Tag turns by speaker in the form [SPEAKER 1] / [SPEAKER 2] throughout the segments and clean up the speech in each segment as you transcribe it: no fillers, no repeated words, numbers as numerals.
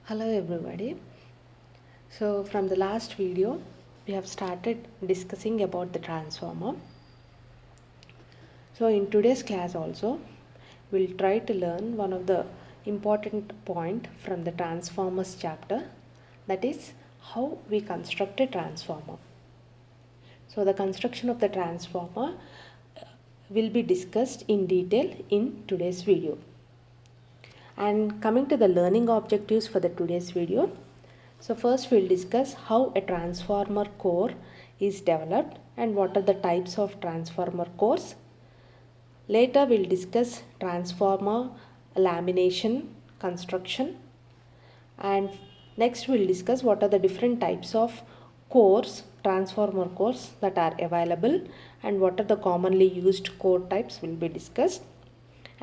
[SPEAKER 1] Hello everybody. So from the last video we have started discussing about the transformer. So in today's class also we'll try to learn one of the important point from the transformers chapter, that is how we construct a transformer. So the construction of the transformer will be discussed in detail in today's video. And coming to the learning objectives for the today's video, so first we'll discuss how a transformer core is developed and what are the types of transformer cores. Later we'll discuss transformer lamination construction, and next we'll discuss what are the different types of cores, transformer cores that are available, and what are the commonly used core types will be discussed.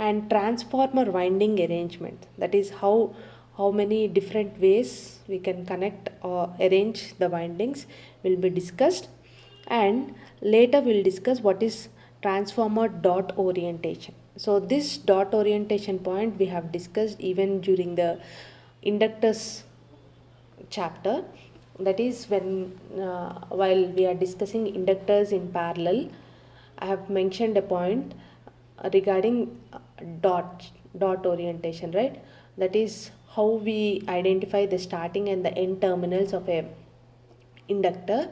[SPEAKER 1] And transformer winding arrangement, that is how many different ways we can connect or arrange the windings will be discussed. And later we'll discuss what is transformer dot orientation. So this dot orientation point we have discussed even during the inductors chapter, that is when while we are discussing inductors in parallel, I have mentioned a point regarding dot orientation, right? That is how we identify the starting and the end terminals of a inductor.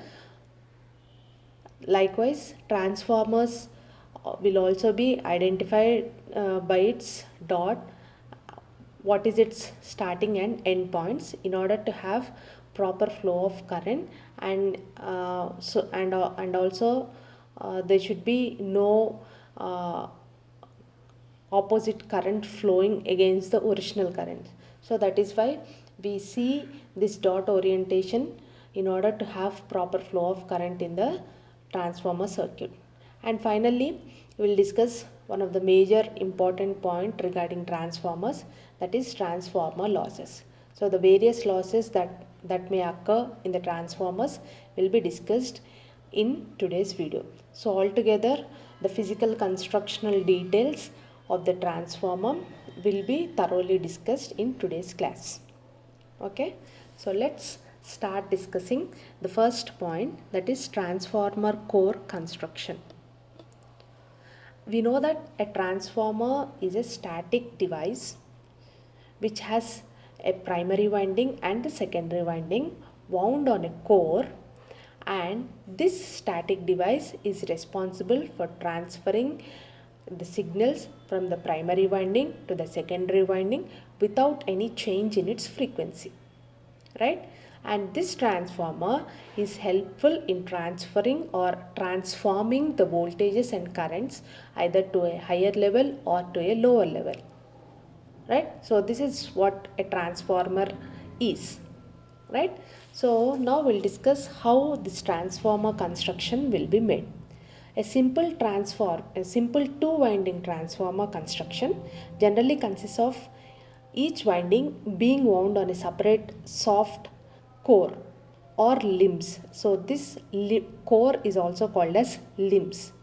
[SPEAKER 1] Likewise, transformers will also be identified by its dot, what is its starting and end points, in order to have proper flow of current. And and also there should be no opposite current flowing against the original current. So that is why we see this dot orientation in order to have proper flow of current in the transformer circuit. And finally we will discuss one of the major important point regarding transformers, that is transformer losses. So the various losses that may occur in the transformers will be discussed in today's video. So altogether the physical constructional details of the transformer will be thoroughly discussed in today's class. Okay, so let's start discussing the first point, that is transformer core construction. We know that a transformer is a static device which has a primary winding and a secondary winding wound on a core, and this static device is responsible for transferring the signals from the primary winding to the secondary winding without any change in its frequency, right? And this transformer is helpful in transferring or transforming the voltages and currents either to a higher level or to a lower level, right? So this is what a transformer is, right? So now we'll discuss how this transformer construction will be made. A simple two winding transformer construction generally consists of each winding being wound on a separate soft core or limbs. So this core is also called as limbs,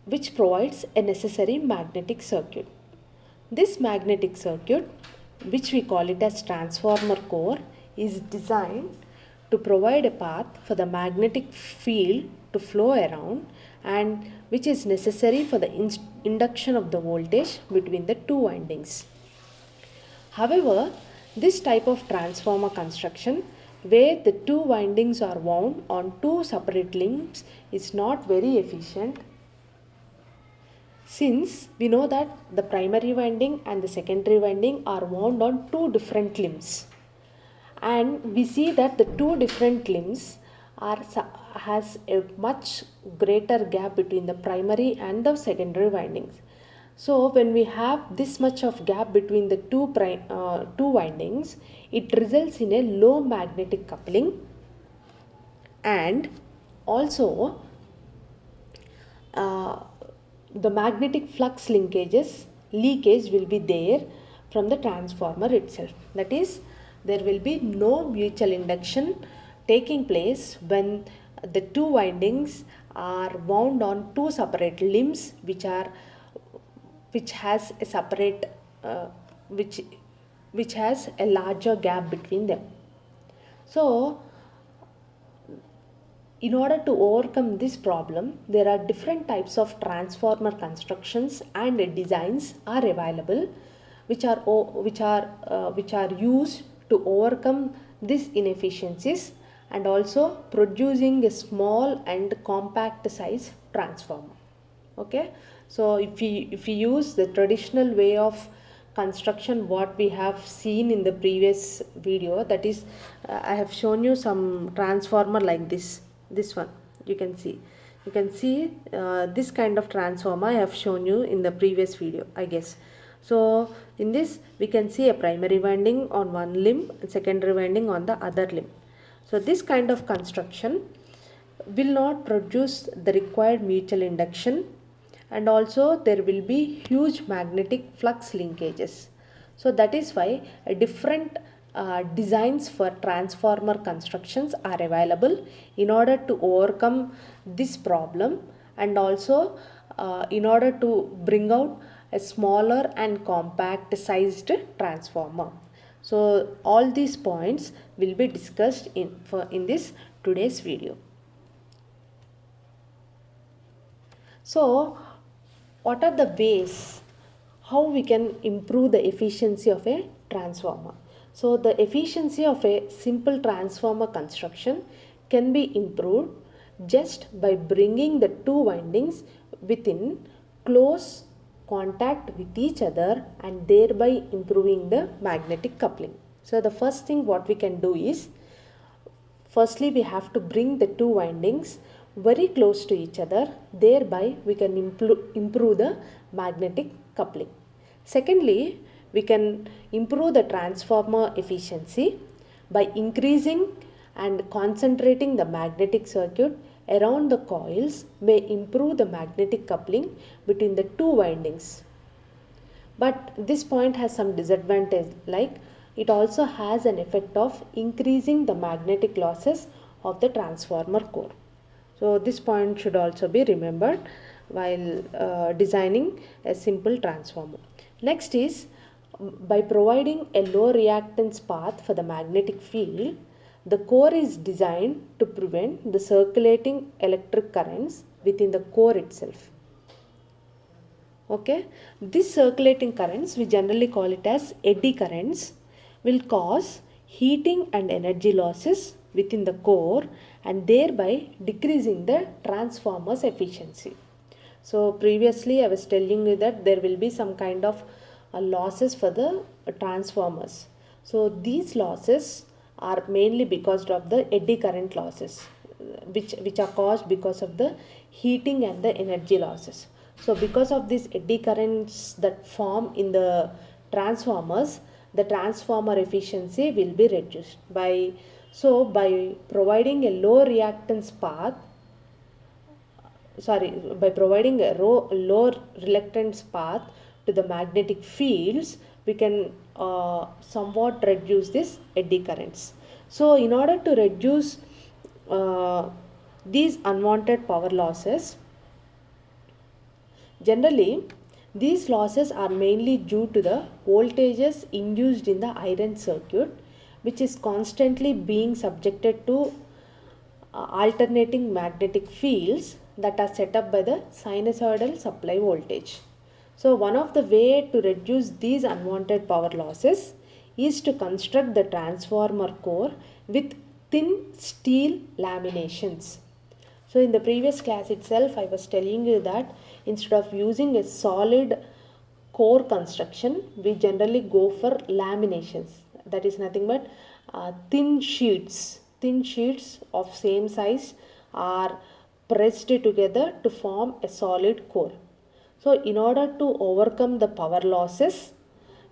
[SPEAKER 1] which provides a necessary magnetic circuit. This magnetic circuit, which we call it as transformer core, is designed to provide a path for the magnetic field to flow around, and which is necessary for the induction of the voltage between the two windings. However, this type of transformer construction, where the two windings are wound on two separate limbs, is not very efficient, since we know that the primary winding and the secondary winding are wound on two different limbs, and we see that the two different limbs has a much greater gap between the primary and the secondary windings. So when we have this much of gap between the two windings, it results in a low magnetic coupling, and also the magnetic flux leakage will be there from the transformer itself. That is, there will be no mutual induction taking place when the two windings are wound on two separate limbs which has a separate which which has a larger gap between them. So in order to overcome this problem, there are different types of transformer constructions and designs are available, which are used to overcome these inefficiencies and also producing a small and compact size transformer. Okay, so if we use the traditional way of construction what we have seen in the previous video, that is I have shown you some transformer like this one. You can see this kind of transformer I have shown you in the previous video, I guess. So in this we can see a primary winding on one limb and secondary winding on the other limb. So this kind of construction will not produce the required mutual induction, and also there will be huge magnetic flux linkages. So that is why different designs for transformer constructions are available in order to overcome this problem, and also in order to bring out a smaller and compact sized transformer. So all these points will be discussed in this today's video. So what are the ways how we can improve the efficiency of a transformer? So the efficiency of a simple transformer construction can be improved just by bringing the two windings within close contact with each other and thereby improving the magnetic coupling. So the first thing what we can do is, firstly we have to bring the two windings very close to each other, thereby we can improve the magnetic coupling. Secondly, we can improve the transformer efficiency by increasing and concentrating the magnetic circuit around the coils may improve the magnetic coupling between the two windings. But this point has some disadvantage, like it also has an effect of increasing the magnetic losses of the transformer core. So this point should also be remembered while designing a simple transformer. Next is, by providing a low reactance path for the magnetic field, the core is designed to prevent the circulating electric currents within the core itself. Okay, these circulating currents, we generally call it as eddy currents, will cause heating and energy losses within the core and thereby decreasing the transformer's efficiency. So previously I was telling you that there will be some kind of losses for the transformers. So these losses are mainly because of the eddy current losses, which are caused because of the heating and the energy losses. So because of these eddy currents that form in the transformers, the transformer efficiency will be reduced by providing a low reactance path, by providing a low reluctance path to the magnetic fields, we can somewhat reduce this eddy currents. So in order to reduce these unwanted power losses, generally these losses are mainly due to the voltages induced in the iron circuit, which is constantly being subjected to alternating magnetic fields that are set up by the sinusoidal supply voltage. So one of the way to reduce these unwanted power losses is to construct the transformer core with thin steel laminations. So in the previous class itself, I was telling you that instead of using a solid core construction, we generally go for laminations. That is nothing but thin sheets of same size are pressed together to form a solid core. So in order to overcome the power losses,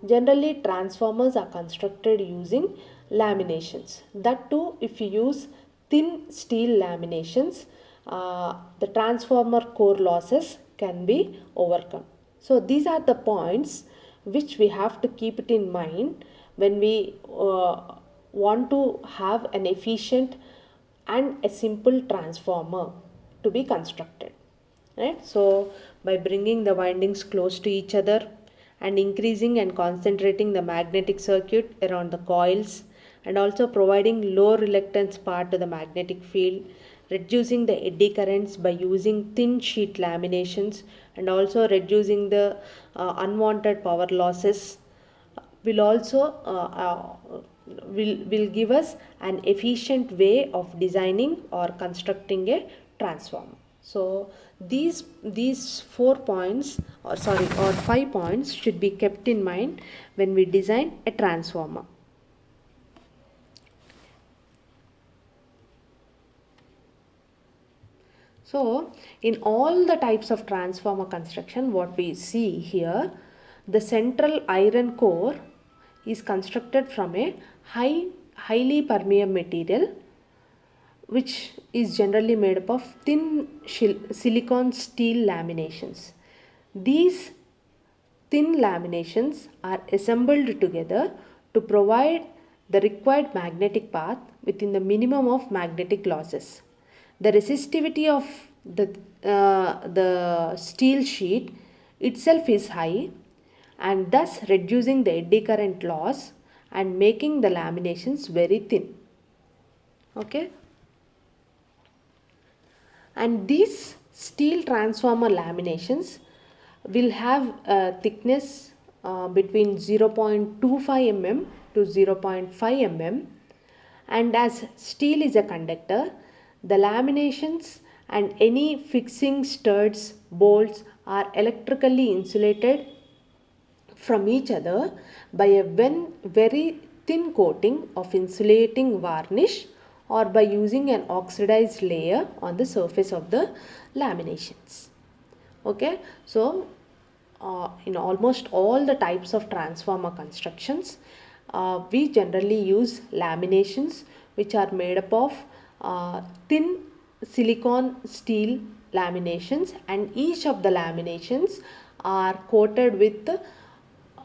[SPEAKER 1] generally transformers are constructed using laminations. That too, if you use thin steel laminations, the transformer core losses can be overcome. So these are the points which we have to keep it in mind when we want to have an efficient and a simple transformer to be constructed. Right? So by bringing the windings close to each other and increasing and concentrating the magnetic circuit around the coils, and also providing low reluctance path to the magnetic field, reducing the eddy currents by using thin sheet laminations, and also reducing the unwanted power losses, will also will give us an efficient way of designing or constructing a transformer. So these 4 points, or sorry, or 5 points should be kept in mind when we design a transformer. So in all the types of transformer construction, what we see here, the central iron core is constructed from a highly permeable material, which is generally made up of thin silicon steel laminations. These thin laminations are assembled together to provide the required magnetic path within the minimum of magnetic losses. The resistivity of the steel sheet itself is high, and thus reducing the eddy current loss and making the laminations very thin. Okay. And these steel transformer laminations will have a thickness between 0.25 mm to 0.5 mm, and as steel is a conductor, the laminations and any fixing studs, bolts are electrically insulated from each other by a very thin coating of insulating varnish, or by using an oxidized layer on the surface of the laminations. Okay, so in almost all the types of transformer constructions, we generally use laminations which are made up of thin silicon steel laminations, and each of the laminations are coated with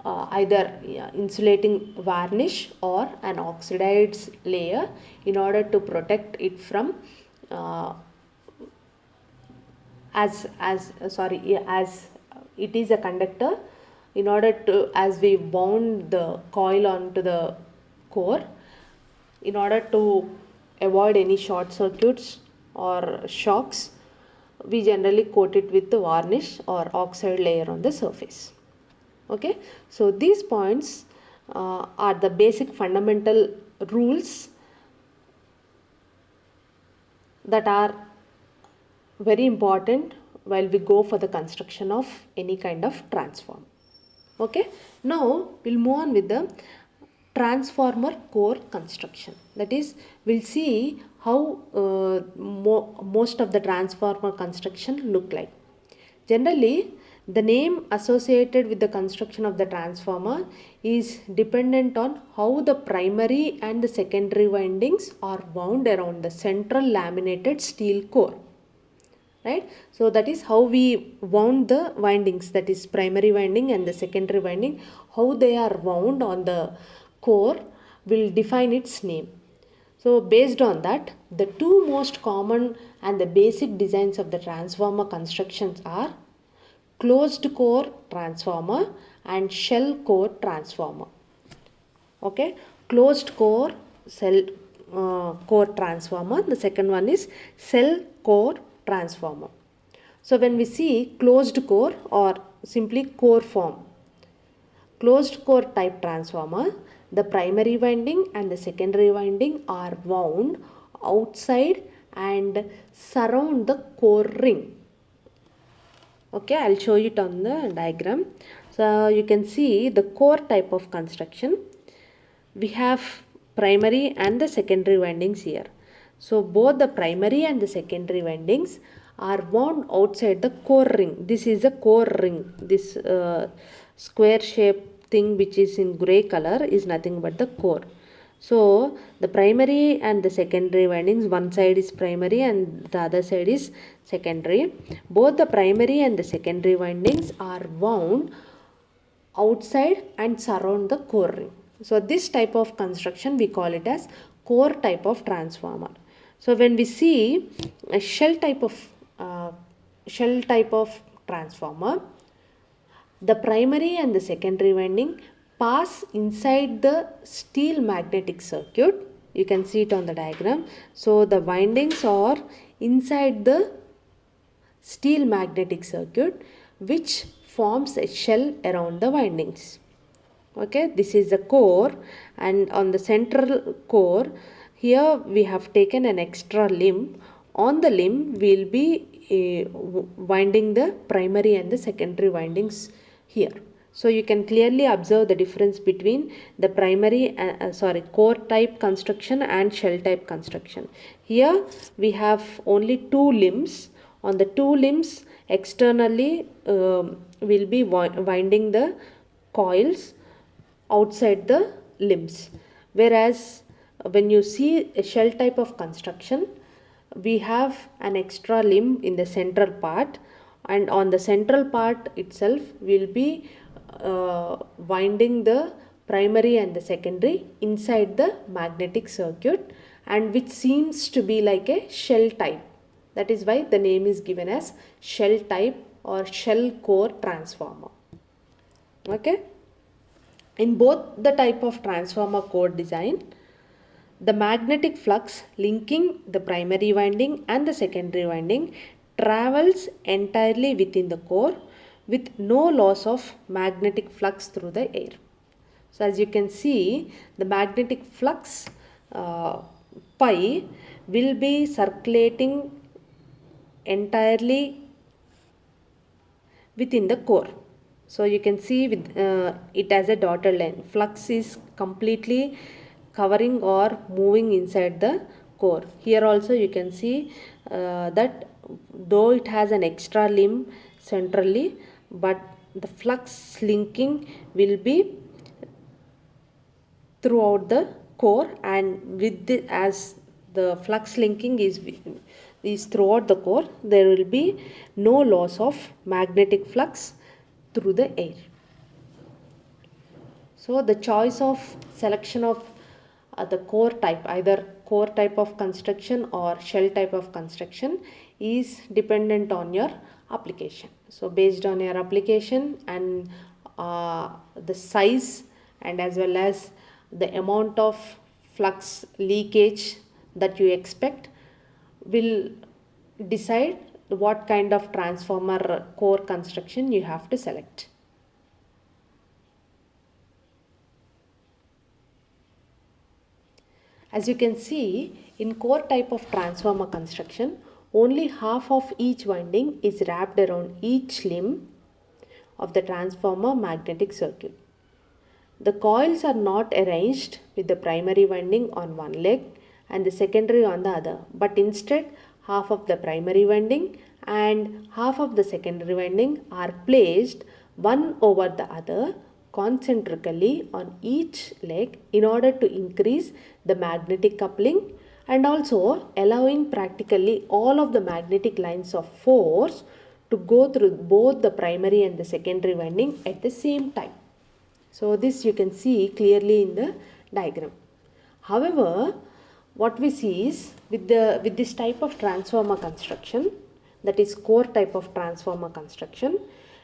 [SPEAKER 1] either insulating varnish or an oxidized layer in order to protect it from as it is a conductor, in order to, as we bound the coil onto the core, in order to avoid any short circuits or shocks, we generally coat it with the varnish or oxide layer on the surface. Okay, so these points are the basic fundamental rules that are very important while we go for the construction of any kind of transformer. Okay, now we'll move on with the transformer core construction. That is, we'll see how most of the transformer construction look like. Generally, the name associated with the construction of the transformer is dependent on how the primary and the secondary windings are wound around the central laminated steel core. Right? So that is how we wound the windings, that is primary winding and the secondary winding, how they are wound on the core will define its name. So based on that, the two most common and the basic designs of the transformer constructions are closed core transformer and shell core transformer. Okay, closed core core transformer. The second one is cell core transformer. So when we see closed core or simply core form, closed core type transformer, the primary winding and the secondary winding are wound outside and surround the core ring. Okay, I'll show it on the diagram. So you can see the core type of construction. We have primary and the secondary windings here. So both the primary and the secondary windings are wound outside the core ring. This is a core ring. This square shape thing which is in grey color is nothing but the core. So the primary and the secondary windings, one side is primary and the other side is secondary. Both the primary and the secondary windings are wound outside and surround the core ring. So this type of construction we call it as core type of transformer. So when we see a shell type of transformer, The primary and the secondary winding pass inside the steel magnetic circuit. You can see it on the diagram. So the windings are inside the steel magnetic circuit, which forms a shell around the windings. Okay, this is the core, and on the central core here we have taken an extra limb. On the limb we will be winding the primary and the secondary windings here. So you can clearly observe the difference between the primary core type construction and shell type construction. Here we have only two limbs. On the two limbs externally will be winding the coils outside the limbs, whereas when you see a shell type of construction, we have an extra limb in the central part, and on the central part itself we will be winding the primary and the secondary inside the magnetic circuit, and which seems to be like a shell type. That is why the name is given as shell type or shell core transformer. Okay. In both the type of transformer core design, the magnetic flux linking the primary winding and the secondary winding travels entirely within the core with no loss of magnetic flux through the air. So as you can see, the magnetic flux pi will be circulating entirely within the core. So you can see with it as a dotted line. Flux is completely covering or moving inside the core. Here also you can see that though it has an extra limb centrally, but the flux linking will be throughout the core, and with the, as the flux linking is throughout the core, there will be no loss of magnetic flux through the air. So the choice of selection of the core type, either core type of construction or shell type of construction, is dependent on your application. So based on your application and the size, and as well as the amount of flux leakage that you expect, will decide what kind of transformer core construction you have to select. As you can see, in core type of transformer construction, only half of each winding is wrapped around each limb of the transformer magnetic circuit. The coils are not arranged with the primary winding on one leg and the secondary on the other, but instead half of the primary winding and half of the secondary winding are placed one over the other concentrically on each leg in order to increase the magnetic coupling, and also allowing practically all of the magnetic lines of force to go through both the primary and the secondary winding at the same time. So this you can see clearly in the diagram. However, what we see is with this type of transformer construction, that is core type of transformer construction,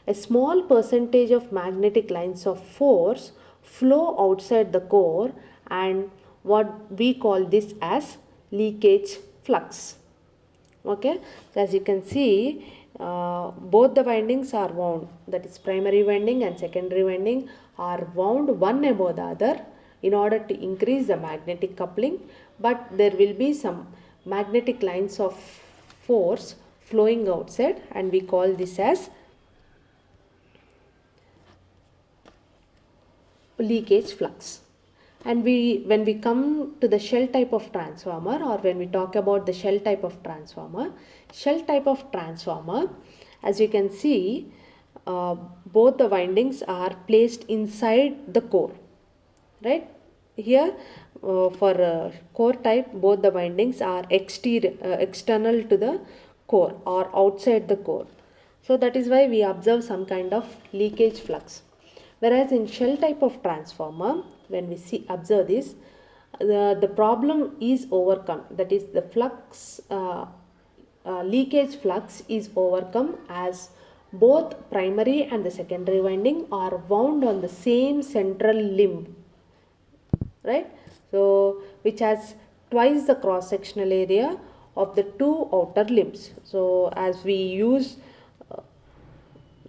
[SPEAKER 1] a small percentage of magnetic lines of force flow outside the core, and what we call this as leakage flux. Okay, so as you can see, both the windings are wound, that is primary winding and secondary winding are wound one above the other in order to increase the magnetic coupling, but there will be some magnetic lines of force flowing outside, and we call this as leakage flux. And when we come to the shell type of transformer, or when we talk about the shell type of transformer, as you can see, both the windings are placed inside the core, right? Here for core type, both the windings are external to the core or outside the core. So that is why we observe some kind of leakage flux. Whereas in shell type of transformer, when we observe this, the problem is overcome. That is, the flux leakage flux is overcome, as both primary and the secondary winding are wound on the same central limb, right? So which has twice the cross sectional area of the two outer limbs. So as we use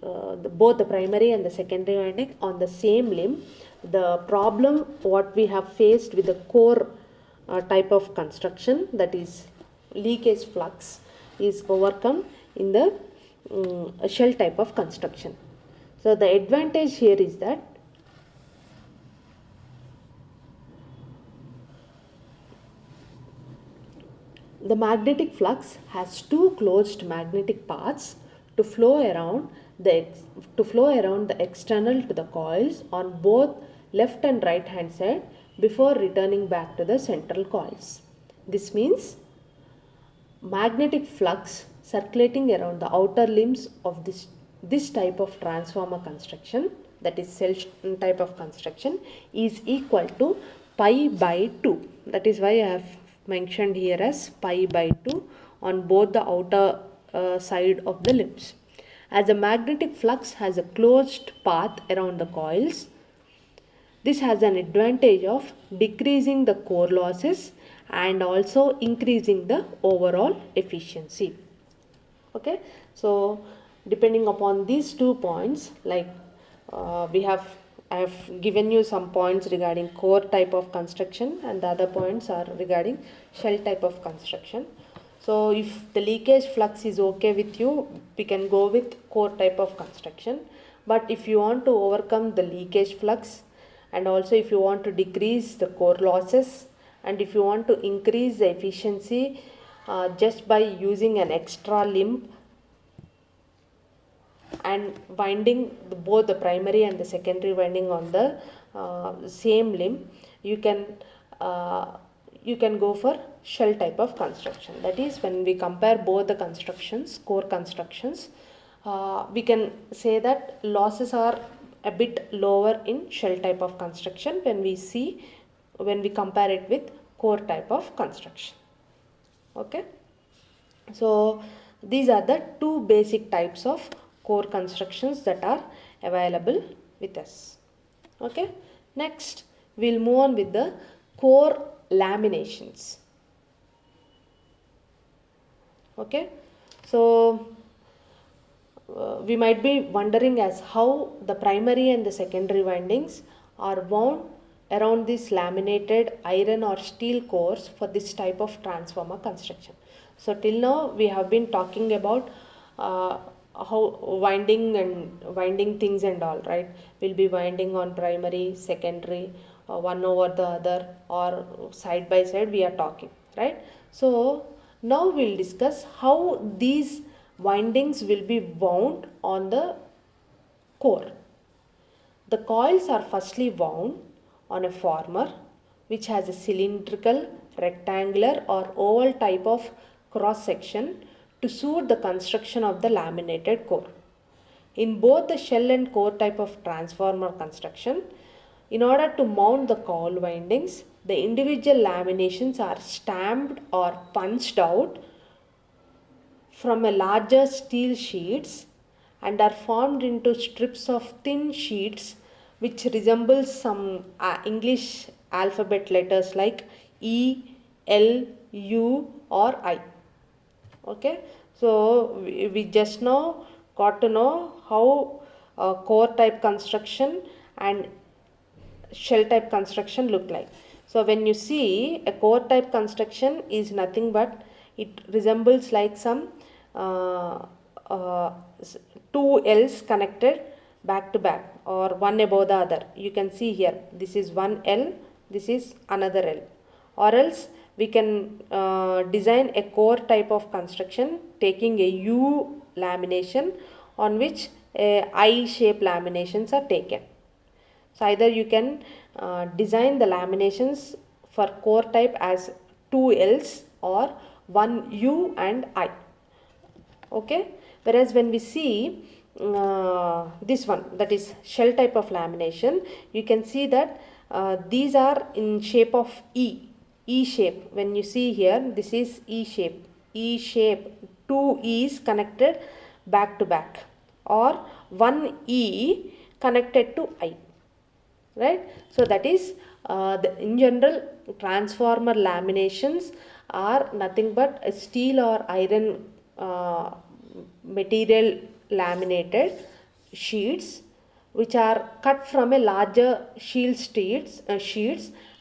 [SPEAKER 1] both the primary and the secondary winding on the same limb, the problem what we have faced with the core type of construction, that is leakage flux, is overcome in the shell type of construction. So the advantage here is that the magnetic flux has two closed magnetic paths to flow around the external to the coils on both left and right hand side before returning back to the central coils. This means magnetic flux circulating around the outer limbs of this type of transformer construction, that is cell type of construction, is equal to pi by 2. That is why I have mentioned here as pi by 2 on both the outer side of the limbs. As the magnetic flux has a closed path around the coils, this has an advantage of decreasing the core losses and also increasing the overall efficiency. Okay, so depending upon these 2 points, like I have given you some points regarding core type of construction, and the other points are regarding shell type of construction. So if the leakage flux is okay with you, we can go with core type of construction. But if you want to overcome the leakage flux, and also if you want to decrease the core losses, and if you want to increase the efficiency just by using an extra limb and winding both the primary and the secondary winding on the same limb, you can go for shell type of construction. That is, when we compare both the constructions, core constructions, we can say that losses are a bit lower in shell type of construction when we compare it with core type of construction. Okay, so these are the 2 basic types of core constructions that are available with us. Okay, next we'll move on with the core laminations. Okay, so we might be wondering as how the primary and the secondary windings are wound around these laminated iron or steel cores for this type of transformer construction. So till now we have been talking about how winding things and all, right? We'll be winding on primary, secondary, one over the other, or side by side we are talking, right? So now we'll discuss how these windings will be wound on the core. The coils are firstly wound on a former which has a cylindrical, rectangular or oval type of cross section to suit the construction of the laminated core. In both the shell and core type of transformer construction, in order to mount the coil windings, the individual laminations are stamped or punched out from a larger steel sheets and are formed into strips of thin sheets which resembles some English alphabet letters like E, L, U or I. Okay, so we just now got to know how core type construction and shell type construction look like. So when you see a core type construction is nothing but it resembles like some two L's connected back to back or one above the other. You can see here, this is one L, this is another L. Or else we can design a core type of construction taking a U lamination on which a I shape laminations are taken. So either you can design the laminations for core type as two L's or one U and I. Okay, whereas when we see this one, that is shell type of lamination, you can see that these are in shape of E shape. When you see here, this is E shape, two E's connected back to back. or one E connected to I, right? So that is in general transformer laminations are nothing but a steel or iron material laminated sheets which are cut from a larger sheets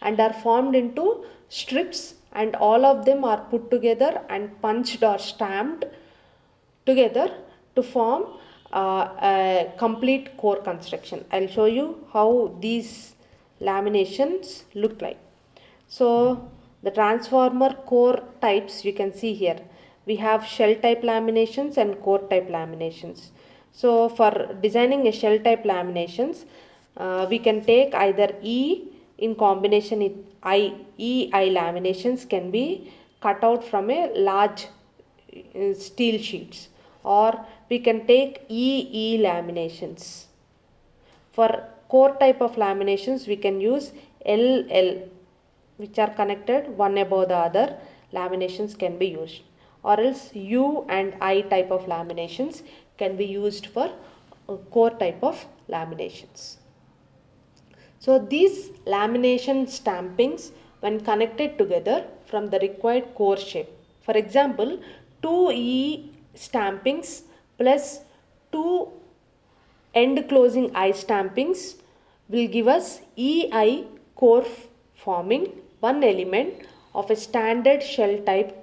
[SPEAKER 1] and are formed into strips, and all of them are put together and punched or stamped together to form a complete core construction. I'll show you how these laminations look like. So the transformer core types you can see here. We have shell type laminations and core type laminations. So for designing a shell type laminations, we can take either E in combination with I laminations can be cut out from a large steel sheets, or we can take EE laminations. For core type of laminations we can use LL, which are connected one above the other laminations can be used, or else U and I type of laminations can be used for core type of laminations. So these lamination stampings when connected together from the required core shape. For example, 2E stampings plus 2 end closing I stampings will give us EI core forming one element of a standard shell type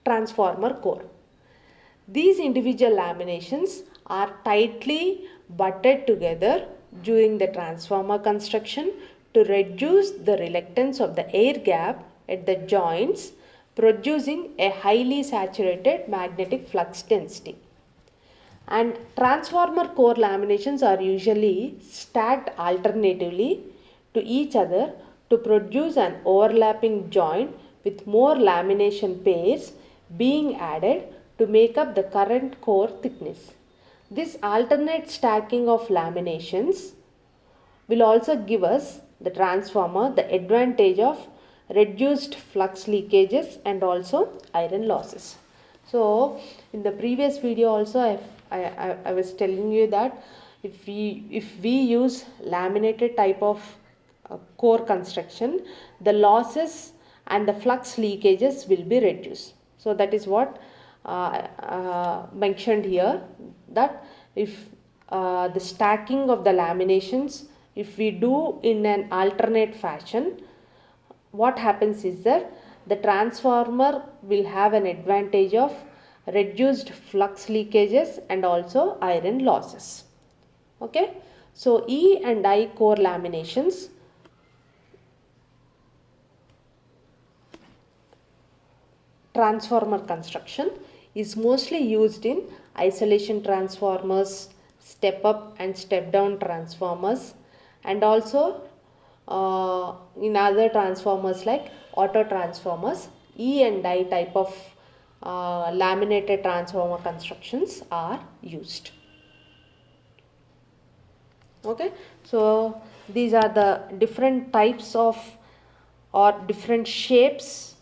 [SPEAKER 1] transformer core. These individual laminations are tightly butted together during the transformer construction to reduce the reluctance of the air gap at the joints, producing a highly saturated magnetic flux density. And transformer core laminations are usually stacked alternatively to each other to produce an overlapping joint with more lamination pairs being added to make up the current core thickness. This alternate stacking of laminations will also give us the transformer the advantage of reduced flux leakages and also iron losses. So in the previous video also I was telling you that if we use laminated type of core construction, the losses and the flux leakages will be reduced. So that is what mentioned here, that if the stacking of the laminations, if we do in an alternate fashion, what happens is that the transformer will have an advantage of reduced flux leakages and also iron losses. Okay, so E and I core laminations transformer construction is mostly used in isolation transformers, step up and step down transformers, and also in other transformers like auto transformers. E and I type of laminated transformer constructions are used. Okay, so these are the different types of or different shapes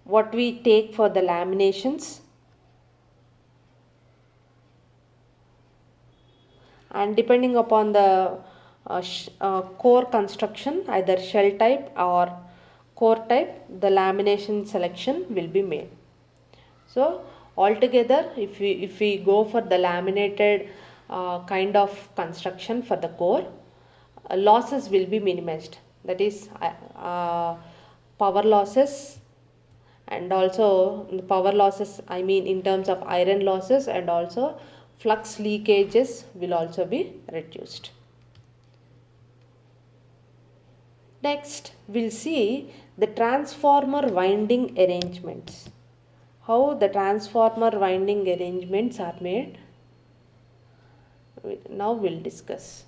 [SPEAKER 1] what we take for the laminations, and depending upon the core construction, either shell type or core type, the lamination selection will be made. So altogether if we go for the laminated kind of construction for the core, losses will be minimized, that is power losses, and also the power losses I mean in terms of iron losses, and also flux leakages will also be reduced. Next we'll see the transformer winding arrangements. How the transformer winding arrangements are made, now we'll discuss.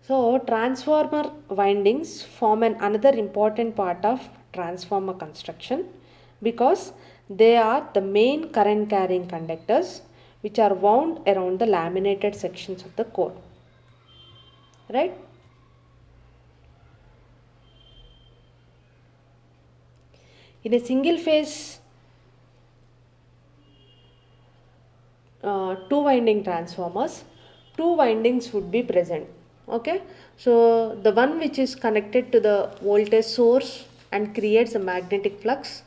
[SPEAKER 1] So transformer windings form another important part of transformer construction because they are the main current carrying conductors which are wound around the laminated sections of the core. Right? In a single phase two winding transformers, two windings would be present. Okay, so the one which is connected to the voltage source and creates a magnetic flux,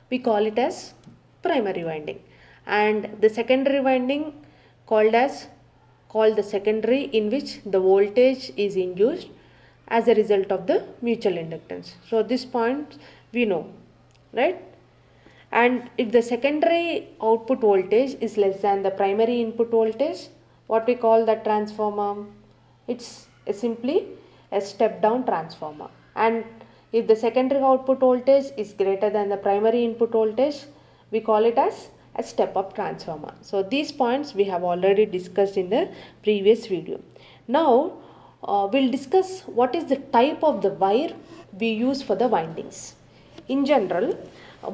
[SPEAKER 1] we call it as primary winding, and the secondary winding called the secondary, in which the voltage is induced as a result of the mutual inductance. So this point we know, right? And if the secondary output voltage is less than the primary input voltage, what we call that transformer? It's simply a step down transformer. And if the secondary output voltage is greater than the primary input voltage, we call it as a step up transformer. So these points we have already discussed in the previous video. Now we'll discuss what is the type of the wire we use for the windings. In general,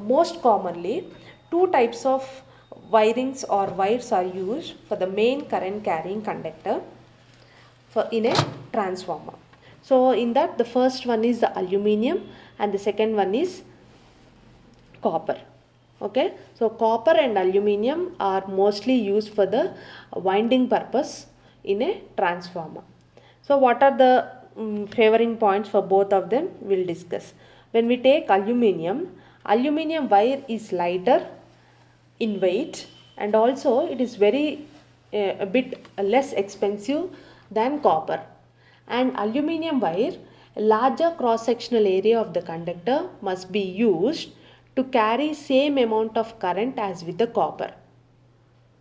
[SPEAKER 1] most commonly, two types of wirings or wires are used for the main current carrying conductor in a transformer. So in that, the first one is the aluminum and the second one is copper. Okay, so copper and aluminum are mostly used for the winding purpose in a transformer. So what are the favoring points for both of them? We'll discuss. When we take aluminum wire is lighter in weight, and also it is very a bit less expensive than copper. And aluminum wire, a larger cross sectional area of the conductor must be used to carry same amount of current as with the copper.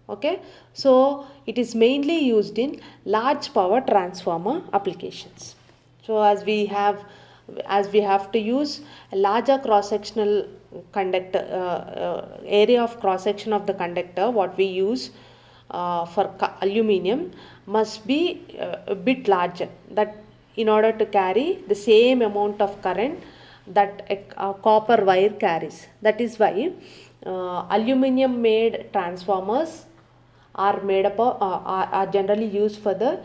[SPEAKER 1] Okay, so it is mainly used in large power transformer applications. So as we have to use a larger cross sectional conductor area of cross section of the conductor, what we use for aluminum must be a bit larger, that in order to carry the same amount of current that a copper wire carries. That is why aluminum made transformers are made up of, are generally used for the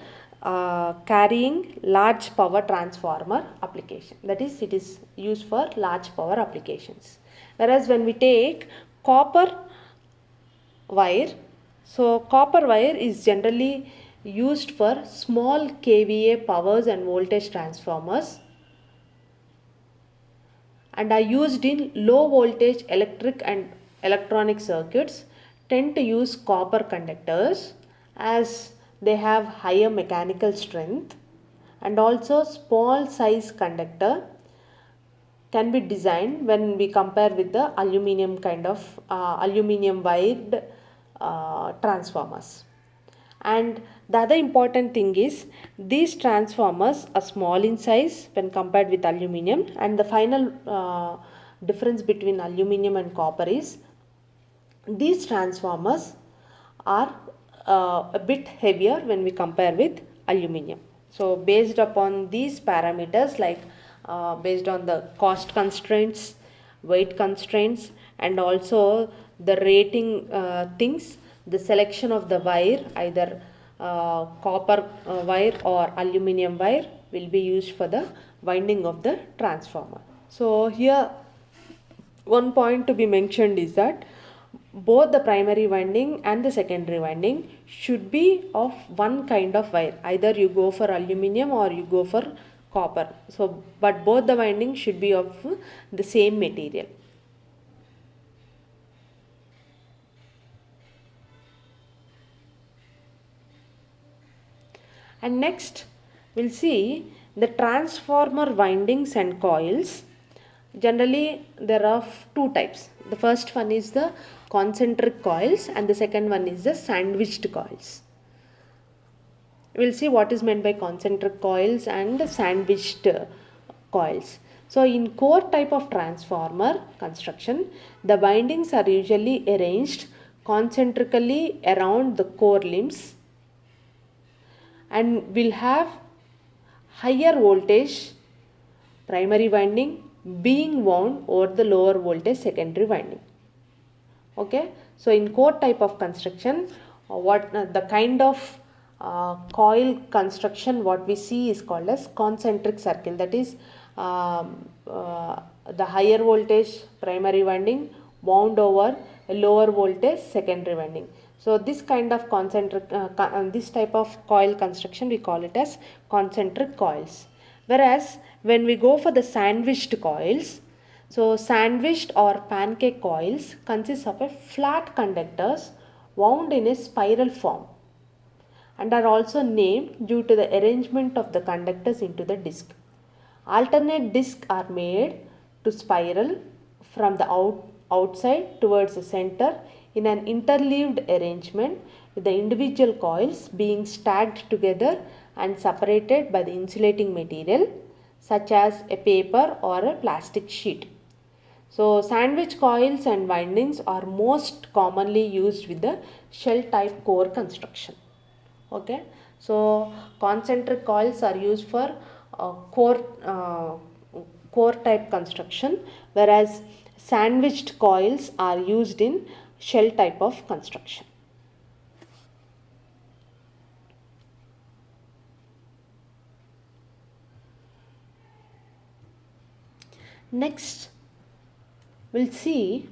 [SPEAKER 1] carrying large power transformer application. That is, it is used for large power applications. Whereas when we take copper wire, so copper wire is generally used for small kVA powers and voltage transformers, and are used in low voltage electric and electronic circuits. Tend to use copper conductors as they have higher mechanical strength, and also small size conductor can be designed when we compare with the aluminum kind of aluminum wired transformers. And the other important thing is, these transformers are small in size when compared with aluminum, and the final difference between aluminum and copper is these transformers are a bit heavier when we compare with aluminum. So based upon these parameters, like based on the cost constraints, weight constraints, and also the rating things, the selection of the wire, either copper wire or aluminum wire, will be used for the winding of the transformer. So here one point to be mentioned is that both the primary winding and the secondary winding should be of one kind of wire. Either you go for aluminum or you go for copper. So but both the windings should be of the same material. And next we'll see the transformer windings and coils. Generally there are two types. The first one is the concentric coils and the second one is the sandwiched coils. We'll see what is meant by concentric coils and sandwiched coils. So in core type of transformer construction, the windings are usually arranged concentrically around the core limbs and will have higher voltage primary winding being wound over the lower voltage secondary winding. Okay, so in core type of construction, the kind of coil construction what we see is called as concentric circle. That is, the higher voltage primary winding wound over a lower voltage secondary winding. So this kind of concentric, this type of coil construction we call it as concentric coils. Whereas when we go for the sandwiched coils, so sandwiched or pancake coils consist of a flat conductors wound in a spiral form and are also named due to the arrangement of the conductors into the disc. Alternate discs are made to spiral from the outside towards the center in an interleaved arrangement, with the individual coils being stacked together and separated by the insulating material such as a paper or a plastic sheet. So sandwich coils and windings are most commonly used with the shell type core construction. Okay, so concentric coils are used for core type construction, whereas sandwiched coils are used in shell type of construction. Next, we'll see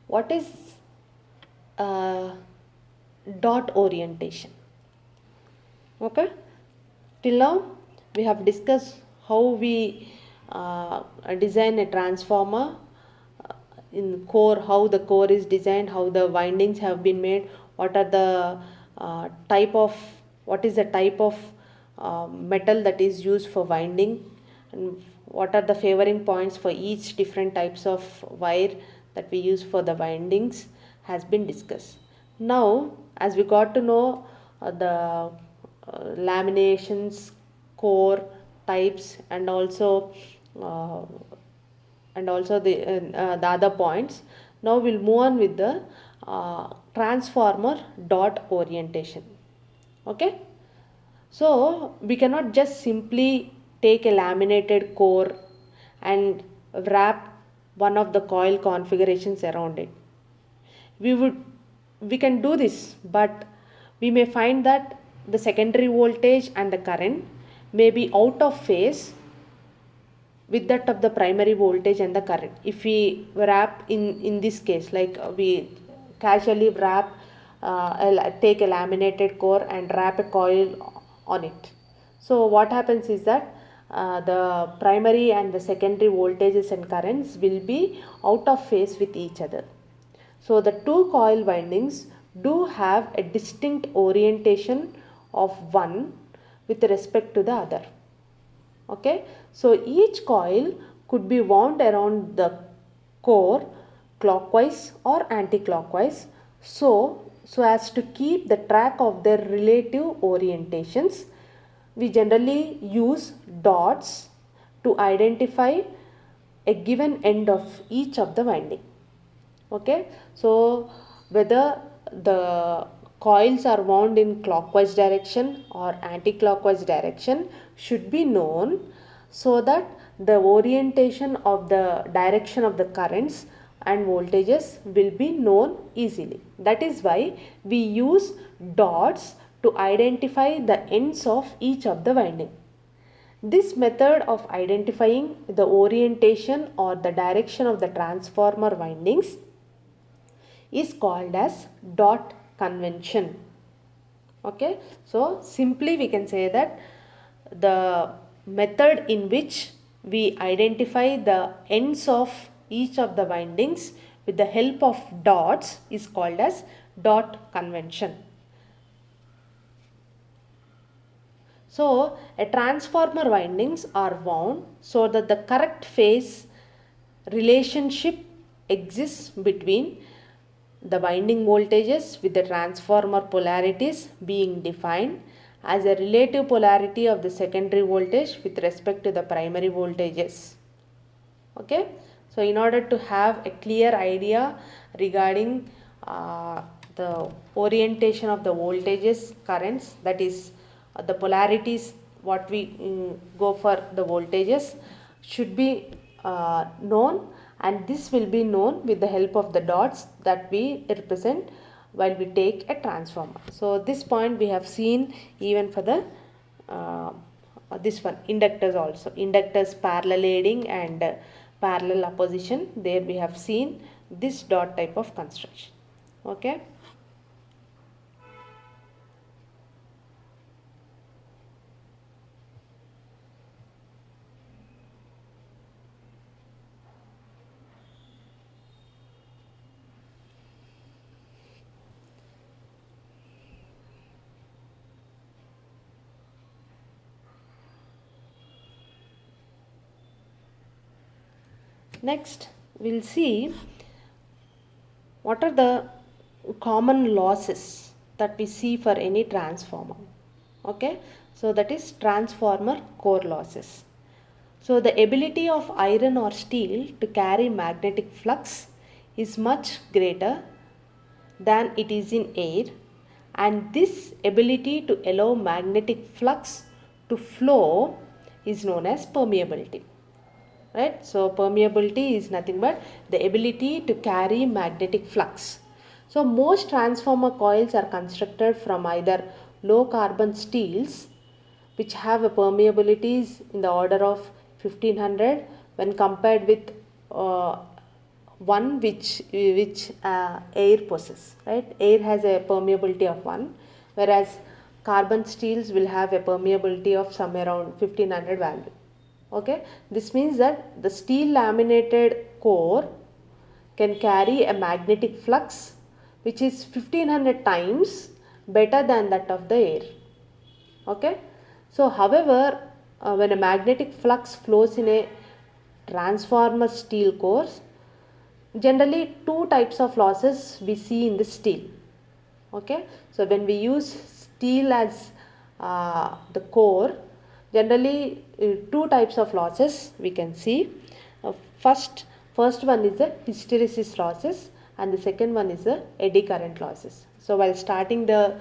[SPEAKER 1] what is dot orientation. Okay, till now we have discussed how we design a transformer in core, how the core is designed, how the windings have been made, what are the what is the type of metal that is used for winding, and what are the favoring points for each different types of wire that we use for the windings has been discussed. Now as we got to know the laminations, core types, and also the other points, now we'll move on with the transformer dot orientation. Okay, so we cannot just simply take a laminated core and wrap one of the coil configurations around it. We can do this, but we may find that the secondary voltage and the current may be out of phase with that of the primary voltage and the current. If we wrap in this case, like we casually wrap take a laminated core and wrap a coil on it, so what happens is that the primary and the secondary voltages and currents will be out of phase with each other. So the two coil windings do have a distinct orientation of one with respect to the other. Okay, so each coil could be wound around the core clockwise or anti-clockwise, so as to keep the track of their relative orientations. We generally use dots to identify a given end of each of the winding. Okay, so whether the coils are wound in clockwise direction or anti-clockwise direction should be known, so that the orientation of the direction of the currents and voltages will be known easily. That is why we use dots to identify the ends of each of the winding. This method of identifying the orientation or the direction of the transformer windings is called as dot convention. Okay, so simply we can say that the method in which we identify the ends of each of the windings with the help of dots is called as dot convention. So a transformer windings are wound so that the correct phase relationship exists between the winding voltages with the transformer polarities being defined as a relative polarity of the secondary voltage with respect to the primary voltages. Okay, so in order to have a clear idea regarding the orientation of the voltages, currents, that is the polarities what we go for the voltages should be known, and this will be known with the help of the dots that we represent while we take a transformer. So this point we have seen even for the this one, inductors also, inductors parallel aiding and parallel opposition. There we have seen this dot type of construction. Okay. Next, we'll see what are the common losses that we see for any transformer. Okay, so that is transformer core losses. So the ability of iron or steel to carry magnetic flux is much greater than it is in air, and this ability to allow magnetic flux to flow is known as permeability. Right, so permeability is nothing but the ability to carry magnetic flux. So most transformer coils are constructed from either low carbon steels which have a permeabilities in the order of 1500 when compared with one which air possesses. Right, air has a permeability of 1, whereas carbon steels will have a permeability of somewhere around 1500 value. Okay, this means that the steel laminated core can carry a magnetic flux which is 1500 times better than that of the air. Okay, so however, when a magnetic flux flows in a transformer steel core, generally two types of losses we see in the steel. Okay, so when we use steel as the core, generally two types of losses we can see. First one is the hysteresis losses, and the second one is the eddy current losses. So while starting the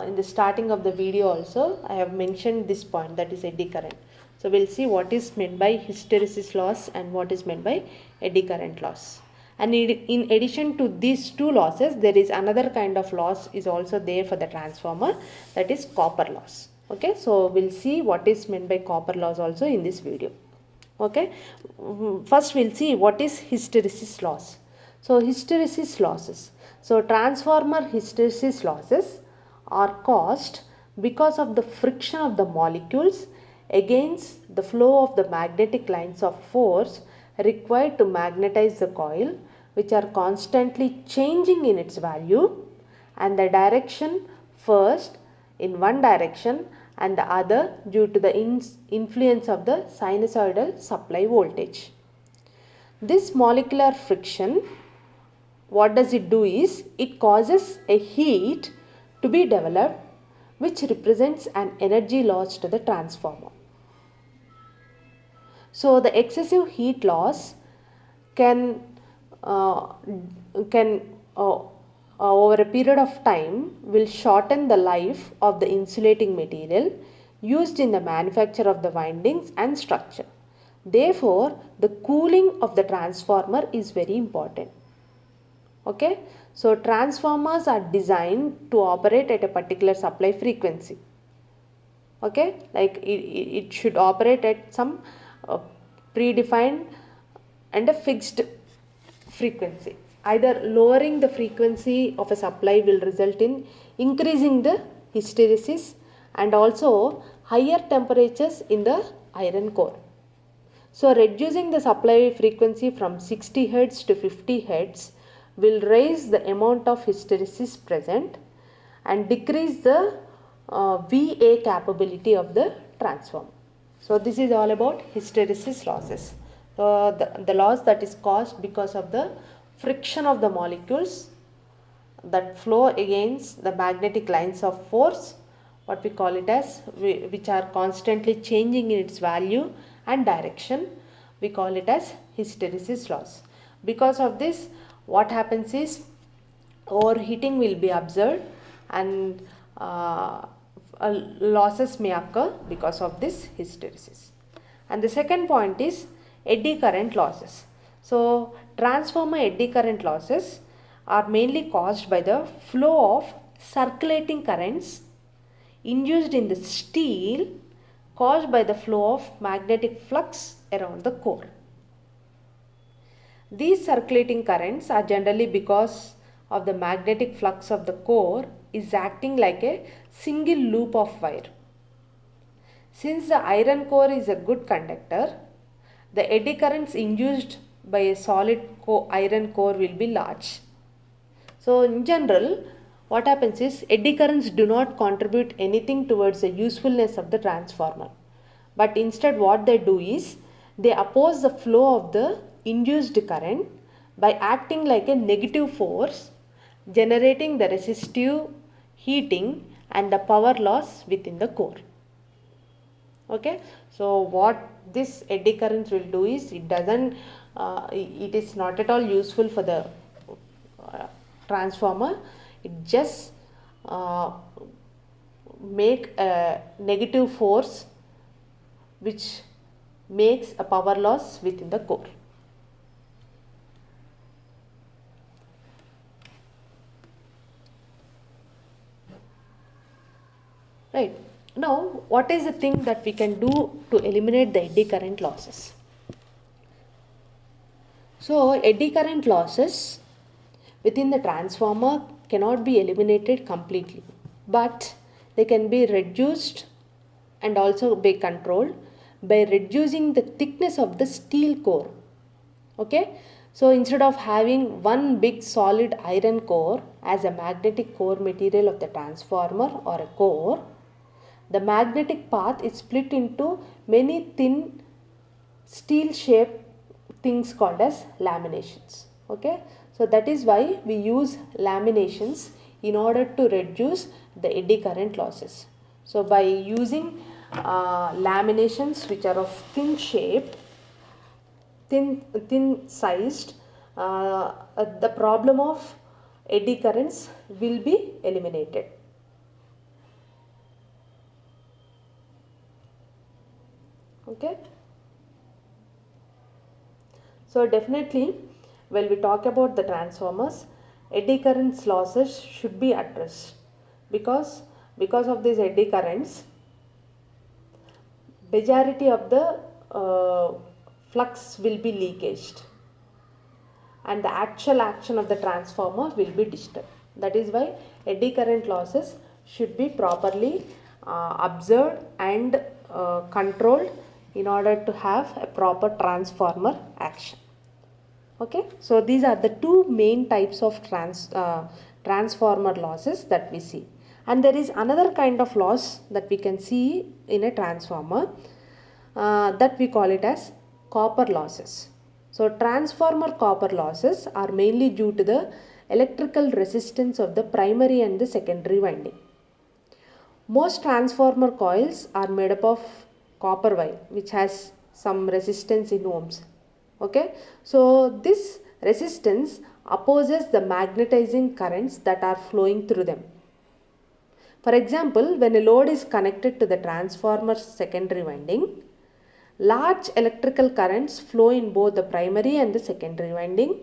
[SPEAKER 1] in the starting of the video also I have mentioned this point, that is eddy current. So we'll see what is meant by hysteresis loss and what is meant by eddy current loss. And in addition to these two losses, there is another kind of loss is also there for the transformer, that is copper loss. Okay, so we'll see what is meant by copper loss also in this video. Okay, first we'll see what is hysteresis loss. So hysteresis losses. So transformer hysteresis losses are caused because of the friction of the molecules against the flow of the magnetic lines of force required to magnetize the coil, which are constantly changing in its value and the direction, first in one direction and the other due to the influence of the sinusoidal supply voltage. This molecular friction, what does it do is, it causes a heat to be developed which represents an energy loss to the transformer. So the excessive heat loss can over a period of time will shorten the life of the insulating material used in the manufacture of the windings and structure. Therefore, the cooling of the transformer is very important. Okay, so transformers are designed to operate at a particular supply frequency. Okay, like it should operate at some predefined and a fixed frequency. Either lowering the frequency of a supply will result in increasing the hysteresis and also higher temperatures in the iron core. So reducing the supply frequency from 60 Hz to 50 Hz will raise the amount of hysteresis present and decrease the VA capability of the transformer. So this is all about hysteresis losses. The loss that is caused because of the friction of the molecules that flow against the magnetic lines of force, what we call it as, which are constantly changing in its value and direction, we call it as hysteresis loss. Because of this, what happens is overheating will be observed and losses may occur because of this hysteresis. And the second point is eddy current losses. So transformer eddy current losses are mainly caused by the flow of circulating currents induced in the steel caused by the flow of magnetic flux around the core. These circulating currents are generally because of the magnetic flux of the core is acting like a single loop of wire. Since the iron core is a good conductor, the eddy currents induced by a solid iron core will be large. So in general, what happens is eddy currents do not contribute anything towards the usefulness of the transformer. But instead what they do is they oppose the flow of the induced current by acting like a negative force, generating the resistive heating and the power loss within the core. Okay, so what this eddy currents will do is it is not at all useful for the transformer. It just make a negative force which makes a power loss within the core. Right. Now, what is the thing that we can do to eliminate the eddy current losses? So, eddy current losses within the transformer cannot be eliminated completely, but they can be reduced and also be controlled by reducing the thickness of the steel core. Okay, so instead of having one big solid iron core as a magnetic core material of the transformer or a core, the magnetic path is split into many thin steel shaped things called as laminations. Okay, so that is why we use laminations in order to reduce the eddy current losses. So by using laminations which are of thin shaped, thin sized, the problem of eddy currents will be eliminated. Okay, so definitely when we talk about the transformers, eddy currents losses should be addressed, because of these eddy currents majority of the flux will be leakaged and the actual action of the transformer will be disturbed. That is why eddy current losses should be properly observed and controlled in order to have a proper transformer action. Okay, so these are the two main types of transformer losses that we see. And there is another kind of loss that we can see in a transformer that we call it as copper losses. So transformer copper losses are mainly due to the electrical resistance of the primary and the secondary winding. Most transformer coils are made up of copper wire which has some resistance in ohms. Okay, so this resistance opposes the magnetizing currents that are flowing through them. For example, when a load is connected to the transformer's secondary winding, large electrical currents flow in both the primary and the secondary winding,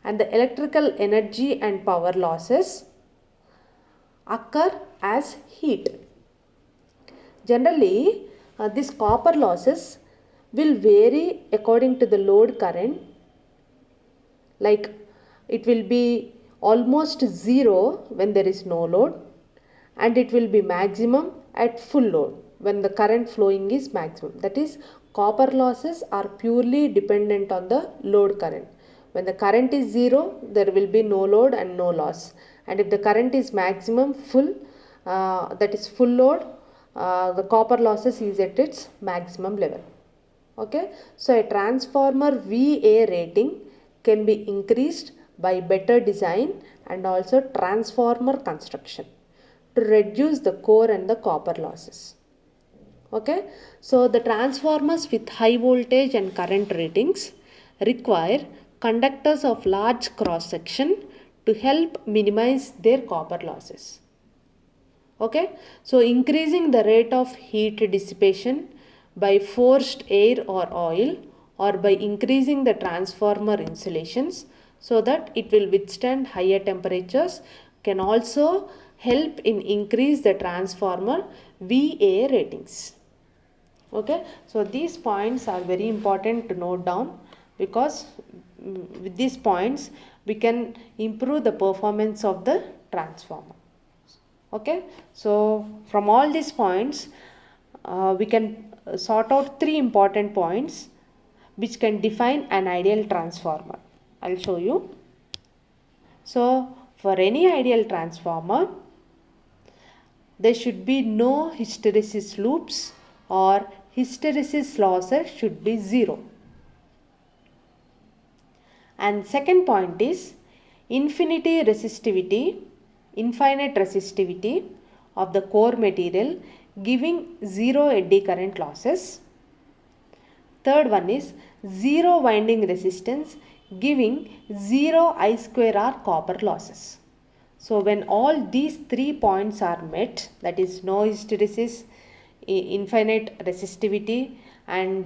[SPEAKER 1] and the electrical energy and power losses occur as heat. Generally, these copper losses will vary according to the load current, like it will be almost zero when there is no load, and it will be maximum at full load when the current flowing is maximum. That is, copper losses are purely dependent on the load current. When the current is zero, there will be no load and no loss, and if the current is maximum full, that is full load, the copper losses is at its maximum level. Okay, so a transformer VA rating can be increased by better design and also transformer construction to reduce the core and the copper losses. Okay, so the transformers with high voltage and current ratings require conductors of large cross section to help minimize their copper losses. Okay, so increasing the rate of heat dissipation by forced air or oil or by increasing the transformer insulations so that it will withstand higher temperatures, can also help in increase the transformer VA ratings. Okay, so these points are very important to note down, because with these points we can improve the performance of the transformer. Okay, so from all these points we can sort out three important points which can define an ideal transformer. I'll show you. So for any ideal transformer, there should be no hysteresis loops, or hysteresis losses should be 0. And second point is infinite resistivity of the core material, giving 0 eddy current losses. Third one is zero winding resistance, giving 0 I square R copper losses. So when all these 3 points are met, that is no hysteresis, infinite resistivity, and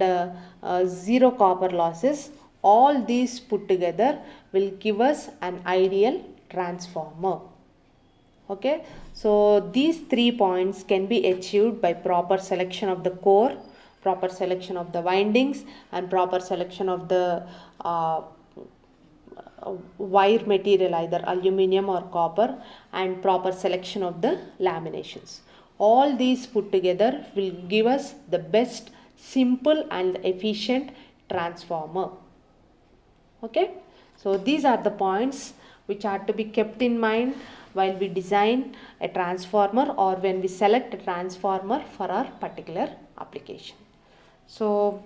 [SPEAKER 1] 0 copper losses, all these put together will give us an ideal transformer. Okay, so these 3 points can be achieved by proper selection of the core, proper selection of the windings, and proper selection of the wire material, either aluminum or copper, and proper selection of the laminations. All these put together will give us the best, simple and efficient transformer. Okay, so these are the points which are to be kept in mind while we design a transformer, or when we select a transformer for our particular application. So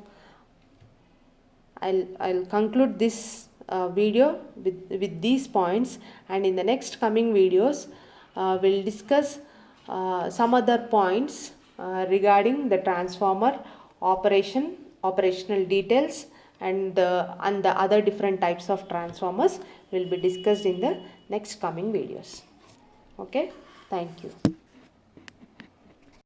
[SPEAKER 1] I'll conclude this video with these points, and in the next coming videos we'll discuss some other points regarding the transformer operational details, and the other different types of transformers will be discussed in the next coming videos. Okay, thank you.